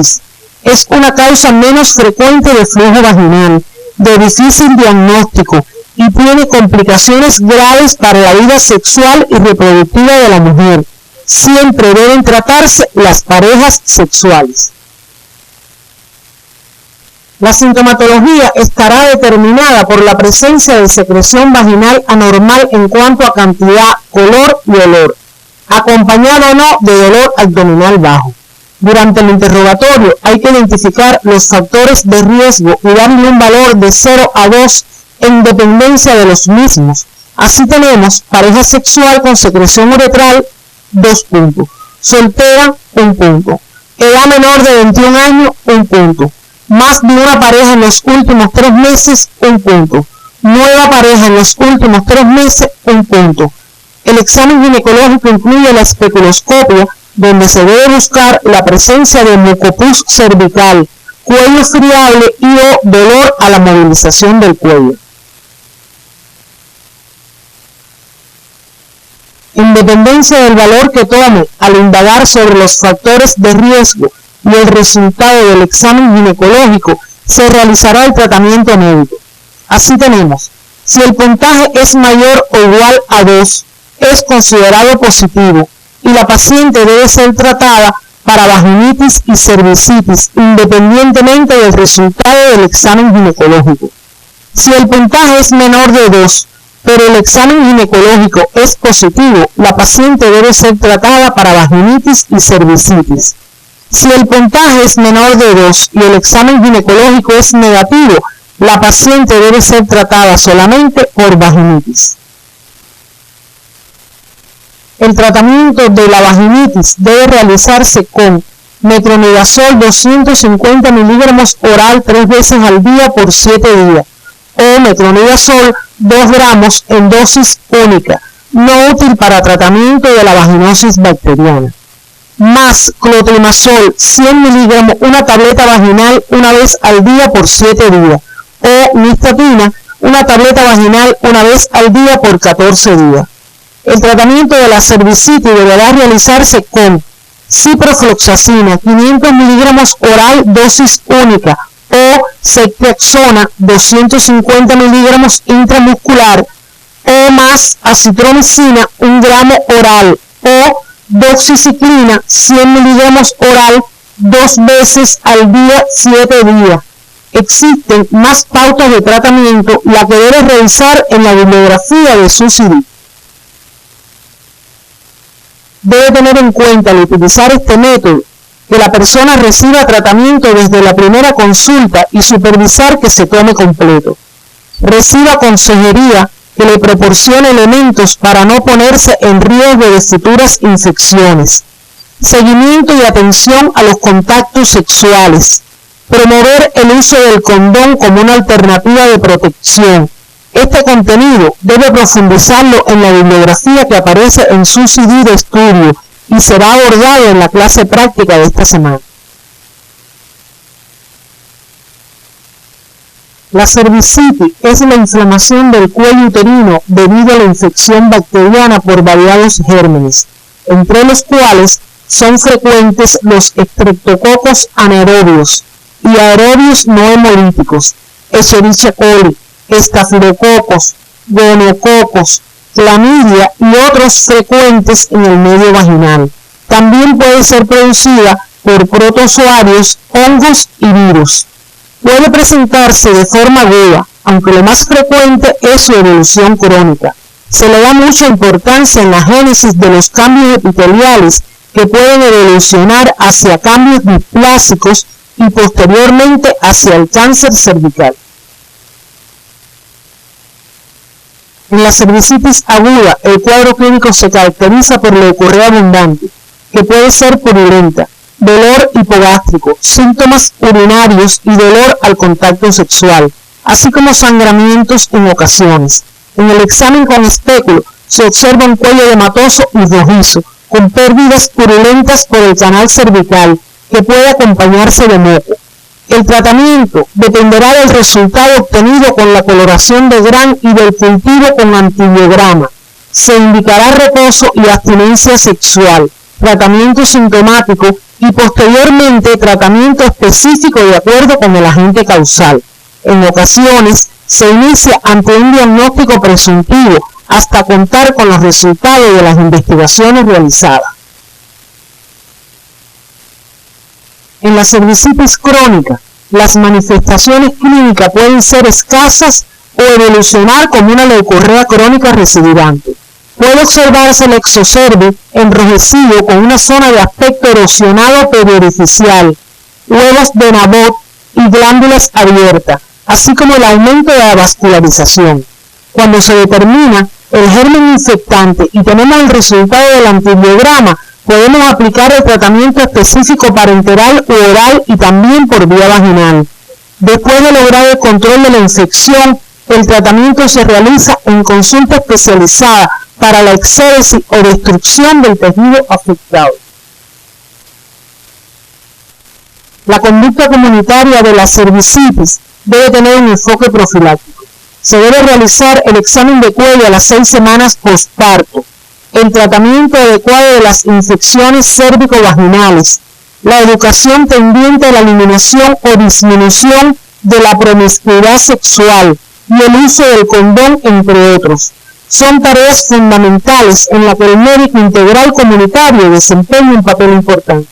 Es una causa menos frecuente de flujo vaginal, de difícil diagnóstico y tiene complicaciones graves para la vida sexual y reproductiva de la mujer. Siempre deben tratarse las parejas sexuales. La sintomatología estará determinada por la presencia de secreción vaginal anormal en cuanto a cantidad, color y olor, acompañado o no de dolor abdominal bajo. Durante el interrogatorio hay que identificar los factores de riesgo y darle un valor de 0 a 2 en dependencia de los mismos. Así tenemos pareja sexual con secreción uretral, 2 puntos. Soltera, 1 punto. Edad menor de 21 años, 1 punto. Más de una pareja en los últimos 3 meses, 1 punto. Nueva pareja en los últimos 3 meses, 1 punto. El examen ginecológico incluye la especuloscopia, donde se debe buscar la presencia de mucopus cervical, cuello friable y o dolor a la movilización del cuello. En dependencia del valor que tome al indagar sobre los factores de riesgo y el resultado del examen ginecológico, se realizará el tratamiento médico. Así tenemos, si el puntaje es mayor o igual a 2, es considerado positivo y la paciente debe ser tratada para vaginitis y cervicitis independientemente del resultado del examen ginecológico. Si el puntaje es menor de 2, pero el examen ginecológico es positivo, la paciente debe ser tratada para vaginitis y cervicitis. Si el puntaje es menor de 2 y el examen ginecológico es negativo, la paciente debe ser tratada solamente por vaginitis. El tratamiento de la vaginitis debe realizarse con metronidazol 250 miligramos oral 3 veces al día por 7 días o metronidazol 2 gramos en dosis única, no útil para tratamiento de la vaginosis bacteriana. Más clotrimazol 100 miligramos una tableta vaginal una vez al día por 7 días o nistatina una tableta vaginal una vez al día por 14 días. El tratamiento de la cervicitis deberá realizarse con ciprofloxacina 500 miligramos oral dosis única o ceftriaxona 250 miligramos intramuscular o más acitromicina 1 gramo oral o doxiciclina 100 miligramos oral 2 veces al día 7 días. Existen más pautas de tratamiento, la que debe revisar en la bibliografía de su CD. Debe tener en cuenta al utilizar este método que la persona reciba tratamiento desde la primera consulta y supervisar que se tome completo. Reciba consejería que le proporcione elementos para no ponerse en riesgo de futuras infecciones. Seguimiento y atención a los contactos sexuales. Promover el uso del condón como una alternativa de protección. Este contenido debe profundizarlo en la bibliografía que aparece en su CD de estudio y será abordado en la clase práctica de esta semana. La cervicitis es la inflamación del cuello uterino debido a la infección bacteriana por variados gérmenes, entre los cuales son frecuentes los estreptococos anaerobios y aerobios no hemolíticos, Escherichia coli, estafilococos, gonococos, clamidia y otros frecuentes en el medio vaginal. También puede ser producida por protozoarios, hongos y virus. Puede presentarse de forma aguda, aunque lo más frecuente es su evolución crónica. Se le da mucha importancia en la génesis de los cambios epiteliales que pueden evolucionar hacia cambios displásicos y posteriormente hacia el cáncer cervical. En la cervicitis aguda, el cuadro clínico se caracteriza por leucorrea abundante, que puede ser purulenta, dolor hipogástrico, síntomas urinarios y dolor al contacto sexual, así como sangramientos en ocasiones. En el examen con espéculo se observa un cuello hematoso y rojizo, con pérdidas purulentas por el canal cervical, que puede acompañarse de moco. El tratamiento dependerá del resultado obtenido con la coloración de Gram y del cultivo con antibiograma. Se indicará reposo y abstinencia sexual. tratamiento sintomático y posteriormente tratamiento específico de acuerdo con el agente causal. En ocasiones se inicia ante un diagnóstico presuntivo hasta contar con los resultados de las investigaciones realizadas. En la cervicitis crónica, las manifestaciones clínicas pueden ser escasas o evolucionar como una leucorrea crónica recidivante. Puede observarse el exocervi enrojecido con una zona de aspecto erosionado periorificial, huevos de Nabot y glándulas abiertas, así como el aumento de la vascularización. Cuando se determina el germen infectante y tenemos el resultado del antibiograma, podemos aplicar el tratamiento específico parenteral u oral y también por vía vaginal. Después de lograr el control de la infección, el tratamiento se realiza en consulta especializada para la exéresis o destrucción del tejido afectado. La conducta comunitaria de la cervicitis debe tener un enfoque profiláctico. Se debe realizar el examen de cuello a las 6 semanas postparto, el tratamiento adecuado de las infecciones cérvico-vaginales, la educación tendiente a la eliminación o disminución de la promiscuidad sexual y el uso del condón, entre otros. Son tareas fundamentales en las que el médico integral comunitario desempeña un papel importante.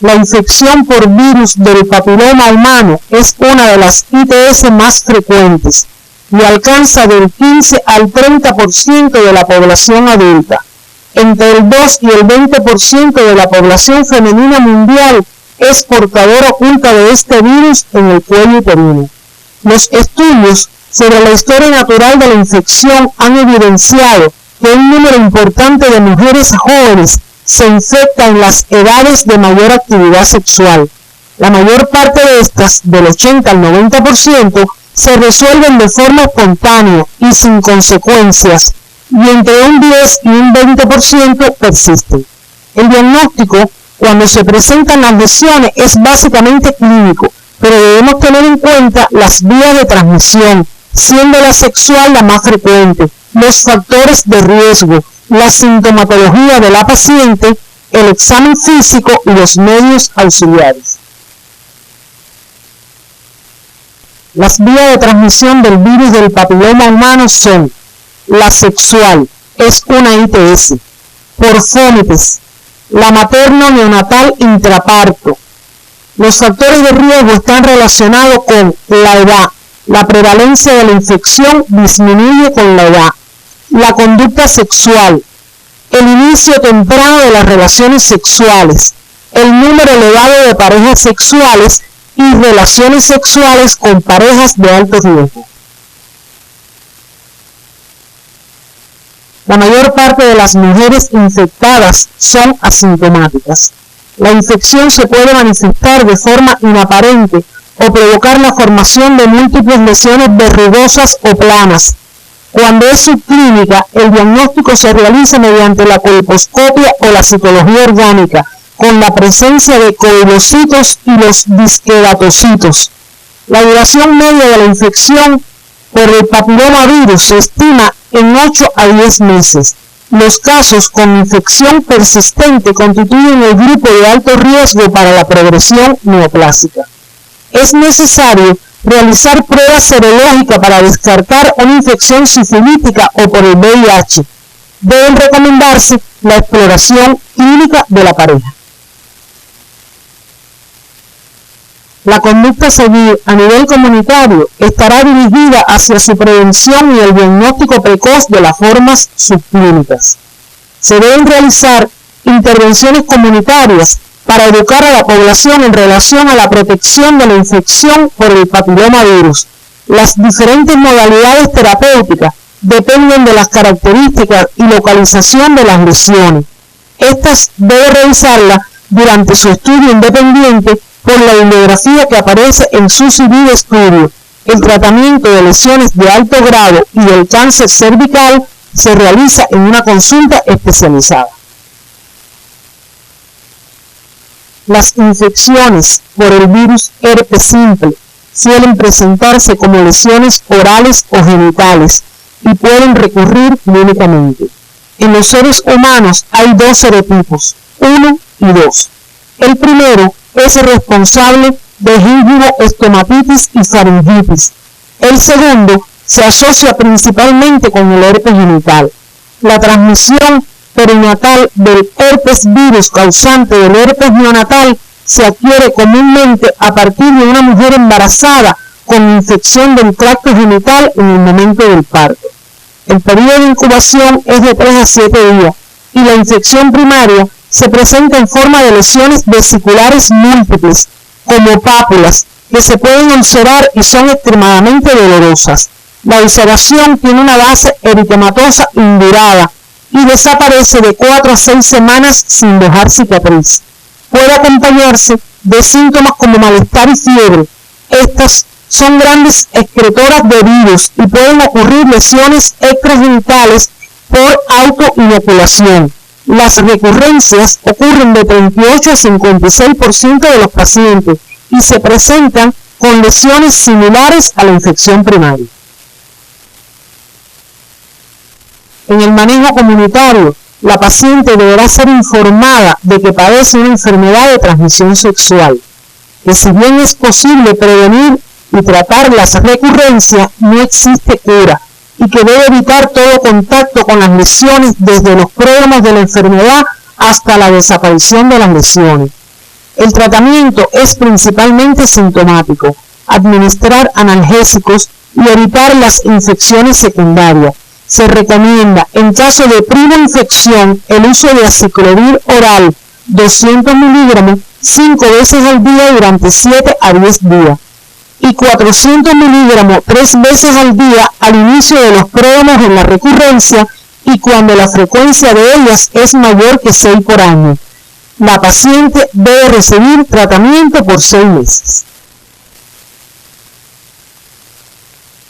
La infección por virus del papiloma humano es una de las ITS más frecuentes y alcanza del 15 al 30% de la población adulta. Entre el 2 y el 20% de la población femenina mundial es portadora oculta de este virus en el cuello uterino. Los estudios sobre la historia natural de la infección han evidenciado que un número importante de mujeres jóvenes se infecta en las edades de mayor actividad sexual. La mayor parte de estas, del 80 al 90%, se resuelven de forma espontánea y sin consecuencias, y entre un 10 y un 20% persisten. El diagnóstico, cuando se presentan las lesiones, es básicamente clínico, pero debemos tener en cuenta las vías de transmisión, siendo la sexual la más frecuente, los factores de riesgo, la sintomatología de la paciente, el examen físico y los medios auxiliares. Las vías de transmisión del virus del papiloma humano son: la sexual, es una ITS, por fomites, la materno-neonatal intraparto. Los factores de riesgo están relacionados con la edad. La prevalencia de la infección disminuye con la edad. La conducta sexual, el inicio temprano de las relaciones sexuales, el número elevado de parejas sexuales y relaciones sexuales con parejas de alto riesgo. La mayor parte de las mujeres infectadas son asintomáticas. La infección se puede manifestar de forma inaparente o provocar la formación de múltiples lesiones verrugosas o planas. Cuando es subclínica, el diagnóstico se realiza mediante la colposcopia o la citología orgánica, con la presencia de coilocitos y los disquedatocitos. La duración media de la infección por el papilomavirus se estima en 8 a 10 meses. Los casos con infección persistente constituyen el grupo de alto riesgo para la progresión neoplásica. Es necesario realizar pruebas serológicas para descartar una infección sifilítica o por el VIH. Deben recomendarse la exploración clínica de la pareja. La conducta a seguir a nivel comunitario estará dirigida hacia su prevención y el diagnóstico precoz de las formas subclínicas. Se deben realizar intervenciones comunitarias para educar a la población en relación a la protección de la infección por el papilomavirus. Las diferentes modalidades terapéuticas dependen de las características y localización de las lesiones. Estas debe realizarlas durante su estudio independiente por la bibliografía que aparece en su CV de estudio. El tratamiento de lesiones de alto grado y del cáncer cervical se realiza en una consulta especializada. Las infecciones por el virus herpes simple suelen presentarse como lesiones orales o genitales y pueden recurrir clínicamente. En los seres humanos hay dos serotipos, 1 y 2. El primero es el responsable de gingivoestomatitis y faringitis. El segundo se asocia principalmente con el herpes genital. La transmisión perinatal del herpes virus causante del herpes neonatal se adquiere comúnmente a partir de una mujer embarazada con infección del tracto genital en el momento del parto. El periodo de incubación es de 3 a 7 días y la infección primaria se presenta en forma de lesiones vesiculares múltiples, como pápulas, que se pueden ulcerar y son extremadamente dolorosas. La ulceración tiene una base eritematosa indurada y desaparece de 4 a 6 semanas sin dejar cicatriz. Puede acompañarse de síntomas como malestar y fiebre. Estas son grandes excretoras de virus y pueden ocurrir lesiones extragenitales por autoinoculación. Las recurrencias ocurren de 38 a 56% de los pacientes y se presentan con lesiones similares a la infección primaria. En el manejo comunitario, la paciente deberá ser informada de que padece una enfermedad de transmisión sexual, que si bien es posible prevenir y tratar las recurrencias, no existe cura y que debe evitar todo contacto con las lesiones desde los prodromos de la enfermedad hasta la desaparición de las lesiones. El tratamiento es principalmente sintomático, administrar analgésicos y evitar las infecciones secundarias. Se recomienda, en caso de prima infección, el uso de aciclovir oral 200 miligramos 5 veces al día durante 7 a 10 días y 400 miligramos 3 veces al día al inicio de los prodromos en la recurrencia y cuando la frecuencia de ellas es mayor que 6 por año. La paciente debe recibir tratamiento por 6 meses.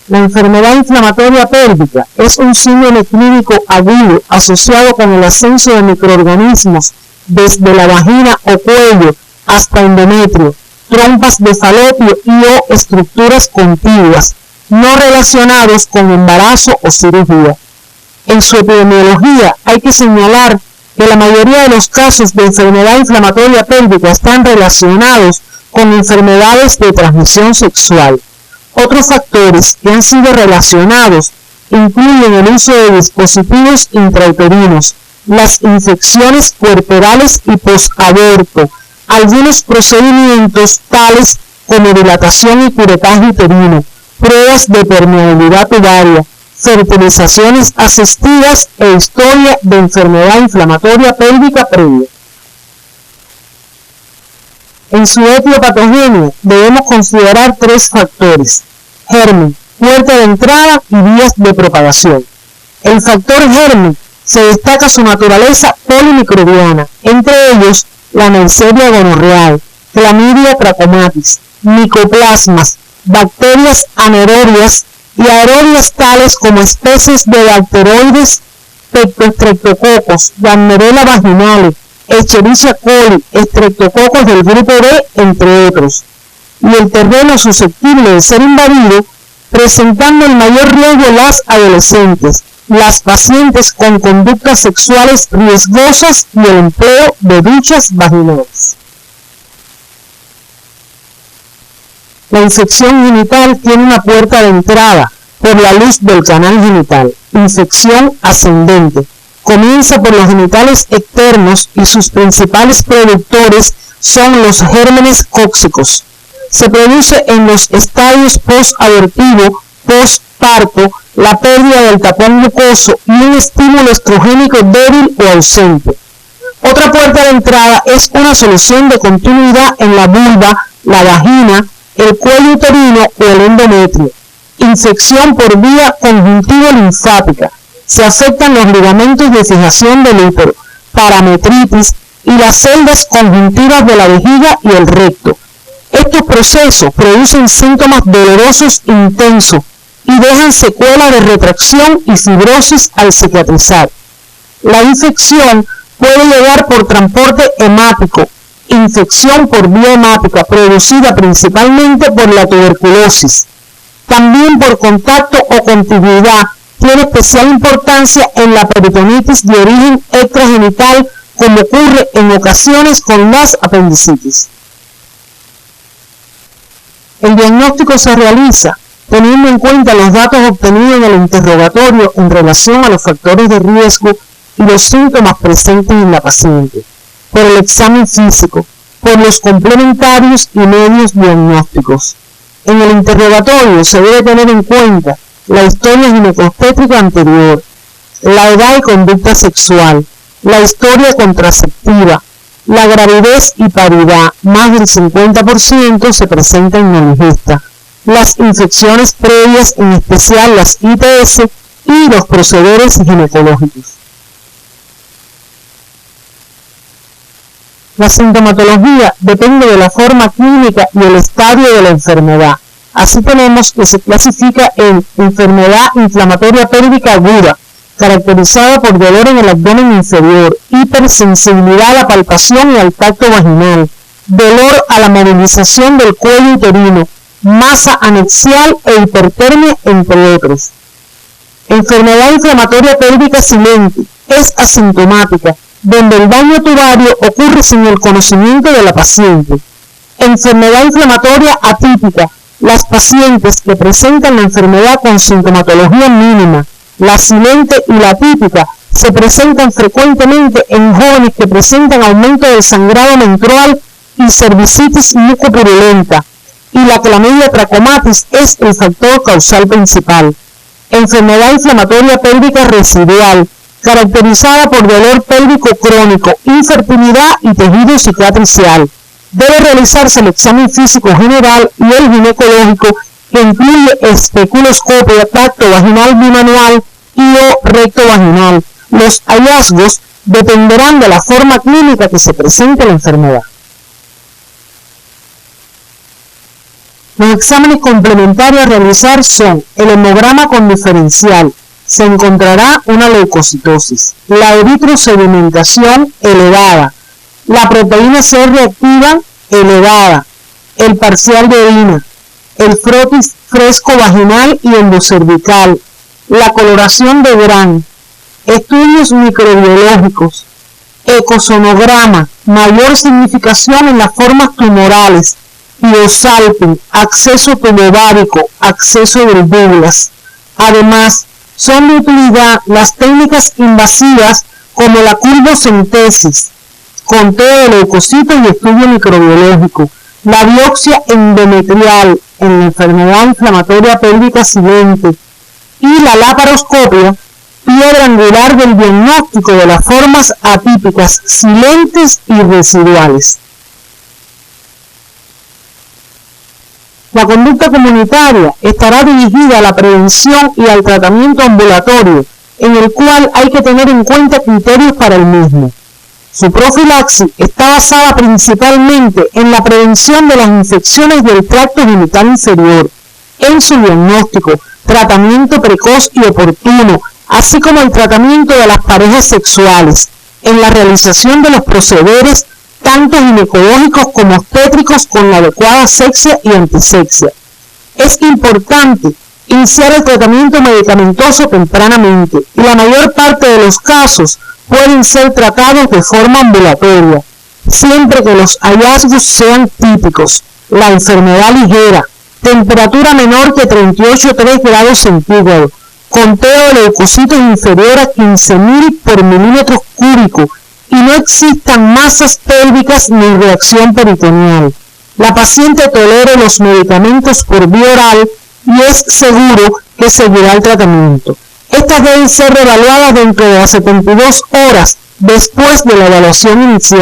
La enfermedad inflamatoria pélvica es un síndrome clínico agudo asociado con el ascenso de microorganismos desde la vagina o cuello hasta endometrio, trompas de falopio y o estructuras contiguas, no relacionados con embarazo o cirugía. En su epidemiología hay que señalar que la mayoría de los casos de enfermedad inflamatoria pélvica están relacionados con enfermedades de transmisión sexual. Otros factores que han sido relacionados incluyen el uso de dispositivos intrauterinos, las infecciones puerperales y posaborto, algunos procedimientos tales como dilatación y curetaje uterino, pruebas de permeabilidad tubaria, fertilizaciones asistidas e historia de enfermedad inflamatoria pélvica previa. En su etiopatogenia debemos considerar 3 factores: germen, puerta de entrada y vías de propagación. El factor germen se destaca su naturaleza polimicrobiana, entre ellos la Neisseria gonorrhoeae, Clamidia trachomatis, micoplasmas, bacterias anaerobias y aerobias tales como especies de bacteroides, pectostreptococos, Gardnerella vaginale, Escherichia coli, estreptococos del grupo B, entre otros, y el terreno susceptible de ser invadido, presentando el mayor riesgo las adolescentes, las pacientes con conductas sexuales riesgosas y el empleo de duchas vaginales. La infección genital tiene una puerta de entrada por la luz del canal genital, infección ascendente. Comienza por los genitales externos y sus principales productores son los gérmenes cóxicos. Se produce en los estadios post-abortivo, post-parto, la pérdida del tapón mucoso y un estímulo estrogénico débil o ausente. Otra puerta de entrada es una solución de continuidad en la vulva, la vagina, el cuello uterino o el endometrio. Infección por vía conjuntivo-linfática. Se afectan los ligamentos de fijación del útero, parametritis y las celdas conjuntivas de la vejiga y el recto. Estos procesos producen síntomas dolorosos intensos y dejan secuelas de retracción y fibrosis al cicatrizar. La infección puede llegar por transporte hemático, infección por vía hemática producida principalmente por la tuberculosis, también por contacto o contigüidad tiene especial importancia en la peritonitis de origen extragenital, como ocurre en ocasiones con las apendicitis. El diagnóstico se realiza teniendo en cuenta los datos obtenidos en el interrogatorio en relación a los factores de riesgo y los síntomas presentes en la paciente, por el examen físico, por los complementarios y medios diagnósticos. En el interrogatorio se debe tener en cuenta la historia ginecobstétrica anterior, la edad y conducta sexual, la historia contraceptiva, la gravidez y paridad, más del 50% se presenta inmunologista, las infecciones previas, en especial las ITS, y los procederes ginecológicos. La sintomatología depende de la forma clínica y el estadio de la enfermedad. Así tenemos que se clasifica en enfermedad inflamatoria pélvica aguda, caracterizada por dolor en el abdomen inferior, hipersensibilidad a la palpación y al tacto vaginal, dolor a la movilización del cuello uterino, masa anexial e hipertermia, entre otros. Enfermedad inflamatoria pélvica silente es asintomática, donde el daño tubario ocurre sin el conocimiento de la paciente. Enfermedad inflamatoria atípica, las pacientes que presentan la enfermedad con sintomatología mínima, la silente y la atípica, se presentan frecuentemente en jóvenes que presentan aumento del sangrado menstrual y cervicitis mucopurulenta, y la clamidia trachomatis es el factor causal principal. Enfermedad inflamatoria pélvica residual, caracterizada por dolor pélvico crónico, infertilidad y tejido cicatricial. Debe realizarse el examen físico general y el ginecológico, que incluye especuloscopio, tacto vaginal bimanual y o recto vaginal. Los hallazgos dependerán de la forma clínica que se presente la enfermedad. Los exámenes complementarios a realizar son el hemograma con diferencial. Se encontrará una leucocitosis, la eritrosedimentación elevada, la proteína C reactiva elevada, el parcial de orina, el frotis fresco vaginal y endocervical, la coloración de Gram, estudios microbiológicos, ecosonograma, mayor significación en las formas tumorales, Biosalping, acceso tubovárico, acceso del Douglas. Además, son de utilidad las técnicas invasivas como la curvocentesis, conteo de leucocitos y estudio microbiológico, la biopsia endometrial en la enfermedad inflamatoria pélvica silente y la laparoscopia, piedra angular del diagnóstico de las formas atípicas silentes y residuales. La conducta comunitaria estará dirigida a la prevención y al tratamiento ambulatorio, en el cual hay que tener en cuenta criterios para el mismo. Su profilaxis está basada principalmente en la prevención de las infecciones del tracto genital inferior, en su diagnóstico, tratamiento precoz y oportuno, así como el tratamiento de las parejas sexuales, en la realización de los procederes tanto ginecológicos como obstétricos con la adecuada asepsia y antisepsia. Es importante iniciar el tratamiento medicamentoso tempranamente y la mayor parte de los casos pueden ser tratados de forma ambulatoria, siempre que los hallazgos sean típicos. La enfermedad ligera, temperatura menor que 38,3 grados centígrados, conteo de leucocitos inferior a 15.000 por milímetros cúbicos y no existan masas pélvicas ni reacción peritoneal. La paciente tolera los medicamentos por vía oral y es seguro que seguirá el tratamiento. Estas deben ser reevaluadas dentro de las 72 horas después de la evaluación inicial.